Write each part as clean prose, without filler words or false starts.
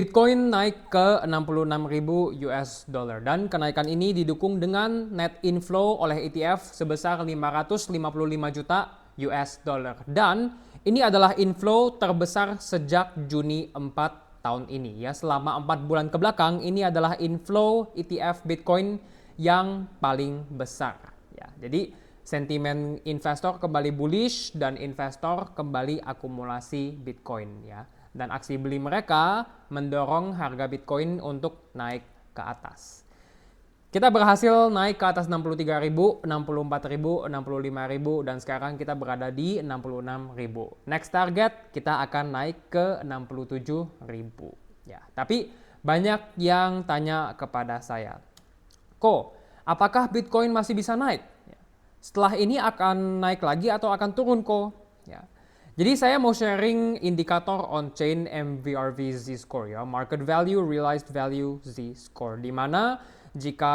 Bitcoin naik ke 66.000 US dollar dan kenaikan ini didukung dengan net inflow oleh ETF sebesar 555 juta US dollar. Dan ini adalah inflow terbesar sejak Juni 4 tahun ini ya. Selama 4 bulan ke belakang ini adalah inflow ETF Bitcoin yang paling besar ya. Jadi sentimen investor kembali bullish dan investor kembali akumulasi Bitcoin ya. Dan aksi beli mereka mendorong harga Bitcoin untuk naik ke atas. Kita berhasil naik ke atas 63.000, 64.000, 65.000 dan sekarang kita berada di 66.000. Next target kita akan naik ke 67.000. Ya, tapi banyak yang tanya kepada saya, "Ko, apakah Bitcoin masih bisa naik? Setelah ini akan naik lagi atau akan turun, Ko?" Ya. Jadi saya mau sharing indikator on-chain MVRV Z-score ya, market value, realized value Z-score, di mana jika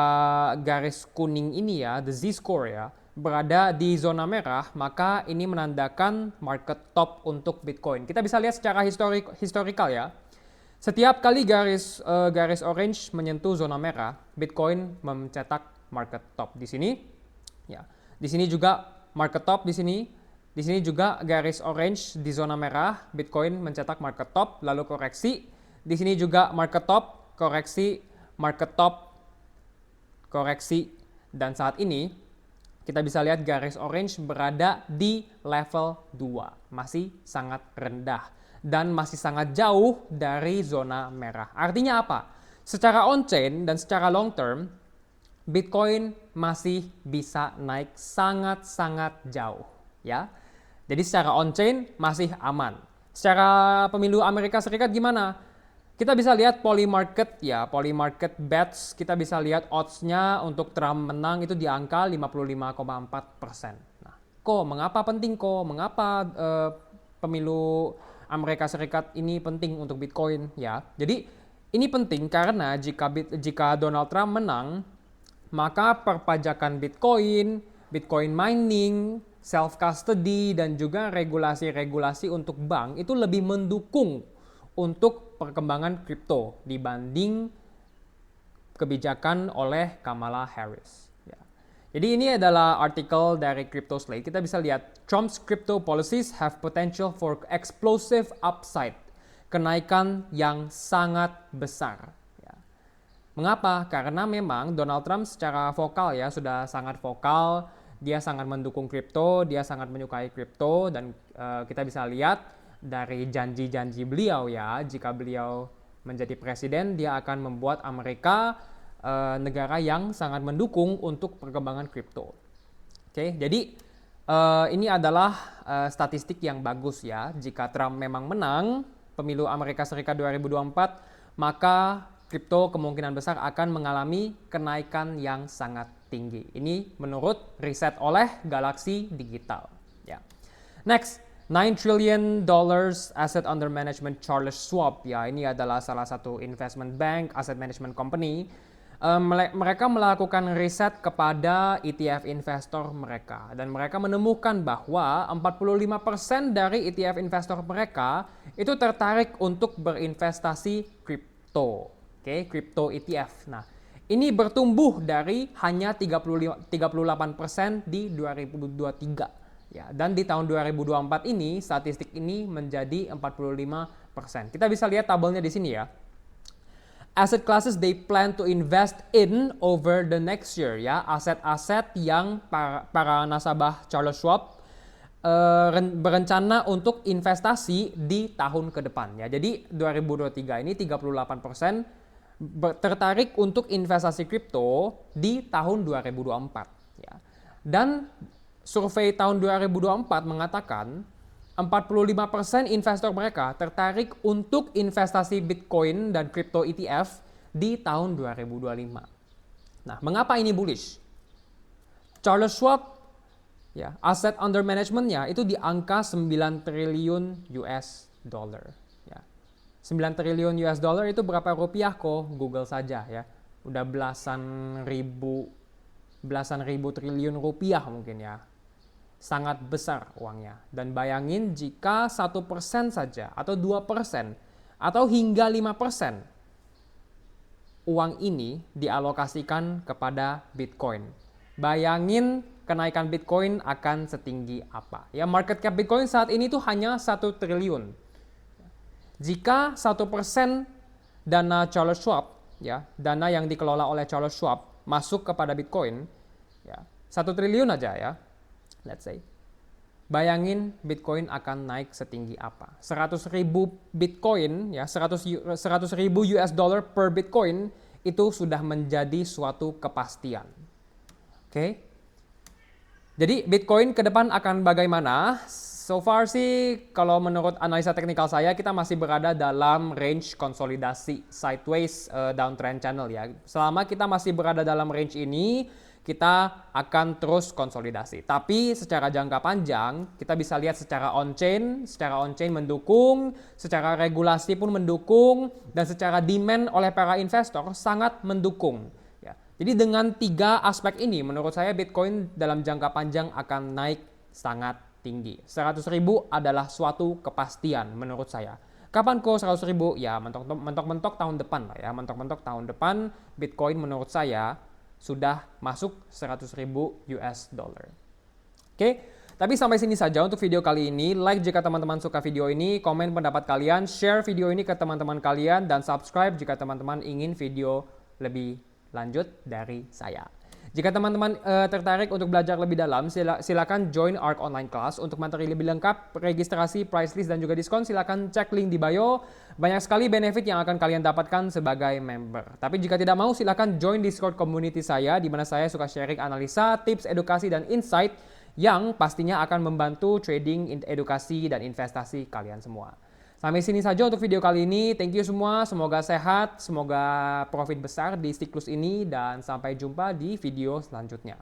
garis kuning ini ya, the Z-score ya, berada di zona merah, maka ini menandakan market top untuk Bitcoin. Kita bisa lihat secara historikal ya. Setiap kali garis orange menyentuh zona merah, Bitcoin mencetak market top di sini. Ya. Di sini juga market top di sini. Di sini juga garis orange di zona merah, Bitcoin mencetak market top, lalu koreksi. Di sini juga market top, koreksi, market top, koreksi. Dan saat ini kita bisa lihat garis orange berada di level 2, masih sangat rendah dan masih sangat jauh dari zona merah. Artinya apa? Secara on-chain dan secara long term, Bitcoin masih bisa naik sangat-sangat jauh, ya. Jadi secara on-chain masih aman. Secara pemilu Amerika Serikat gimana? Kita bisa lihat Polymarket ya, Polymarket bets, kita bisa lihat odds-nya untuk Trump menang itu di angka 55,4%. Nah, mengapa penting Mengapa pemilu Amerika Serikat ini penting untuk Bitcoin ya? Jadi ini penting karena jika Donald Trump menang, maka perpajakan Bitcoin, Bitcoin mining, self-custody, dan juga regulasi-regulasi untuk bank itu lebih mendukung untuk perkembangan kripto dibanding kebijakan oleh Kamala Harris. Ya. Jadi ini adalah artikel dari Crypto Slate. Kita bisa lihat Trump's crypto policies have potential for explosive upside. Kenaikan yang sangat besar. Mengapa? Karena memang Donald Trump secara vokal ya sudah sangat vokal, dia sangat mendukung kripto, dia sangat menyukai kripto dan kita bisa lihat dari janji-janji beliau ya, jika beliau menjadi presiden dia akan membuat Amerika negara yang sangat mendukung untuk perkembangan kripto. Oke, jadi ini adalah statistik yang bagus ya. Jika Trump memang menang pemilu Amerika Serikat 2024, maka kripto kemungkinan besar akan mengalami kenaikan yang sangat tinggi. Ini menurut riset oleh Galaxy Digital. Ya. Next, $9 trillion asset under management Charles Schwab. Ya, ini adalah salah satu investment bank, asset management company. Mereka melakukan riset kepada ETF investor mereka dan mereka menemukan bahwa 45% dari ETF investor mereka itu tertarik untuk berinvestasi kripto. Oke, crypto ETF. Nah, ini bertumbuh dari hanya 38% di 2023. Ya, dan di tahun 2024 ini, statistik ini menjadi 45%. Kita bisa lihat tabelnya di sini ya. Asset classes they plan to invest in over the next year ya. Aset-aset yang para nasabah Charles Schwab berencana untuk investasi di tahun ke depan ya. Jadi 2023 ini 38% tertarik untuk investasi kripto di tahun 2024 ya. Dan survei tahun 2024 mengatakan 45% investor mereka tertarik untuk investasi Bitcoin dan kripto ETF di tahun 2025. Nah, mengapa ini bullish? Charles Schwab ya, aset under managementnya itu di angka 9 triliun US dollar. 9 triliun US dollar itu berapa rupiah Google saja ya. Udah belasan ribu triliun rupiah mungkin ya. Sangat besar uangnya. Dan bayangin jika 1% saja atau 2% atau hingga 5% uang ini dialokasikan kepada Bitcoin. Bayangin kenaikan Bitcoin akan setinggi apa. Ya, market cap Bitcoin saat ini tuh hanya 1 triliun. Jika 1% dana Charles Schwab, ya, dana yang dikelola oleh Charles Schwab masuk kepada Bitcoin, ya, 1 triliun aja ya, let's say. Bayangin Bitcoin akan naik setinggi apa. 100.000 Bitcoin, ya, 100.000 US dollar per Bitcoin itu sudah menjadi suatu kepastian. Oke. Jadi Bitcoin ke depan akan bagaimana? So far sih kalau menurut analisa teknikal saya kita masih berada dalam range konsolidasi sideways downtrend channel ya. Selama kita masih berada dalam range ini, kita akan terus konsolidasi. Tapi secara jangka panjang kita bisa lihat secara on-chain mendukung, secara regulasi pun mendukung, dan secara demand oleh para investor sangat mendukung. Ya. Jadi dengan 3 aspek ini menurut saya Bitcoin dalam jangka panjang akan naik sangat tinggi. 100.000 adalah suatu kepastian menurut saya. Kapan kok 100.000? Ya mentok-mentok tahun depan lah ya. Mentok-mentok tahun depan Bitcoin menurut saya sudah masuk 100.000 US dollar. Oke, tapi sampai sini saja untuk video kali ini. Like jika teman-teman suka video ini, komen pendapat kalian, share video ini ke teman-teman kalian, dan subscribe jika teman-teman ingin video lebih lanjut dari saya. Jika teman-teman tertarik untuk belajar lebih dalam, silakan join ARK Online Class. Untuk materi lebih lengkap, registrasi, price list, dan juga diskon, silakan cek link di bio. Banyak sekali benefit yang akan kalian dapatkan sebagai member. Tapi jika tidak mau, silakan join Discord community saya, di mana saya suka sharing analisa, tips, edukasi, dan insight yang pastinya akan membantu trading, edukasi, dan investasi kalian semua. Sampai sini saja untuk video kali ini. Thank you semua. Semoga sehat, semoga profit besar di siklus ini, dan sampai jumpa di video selanjutnya.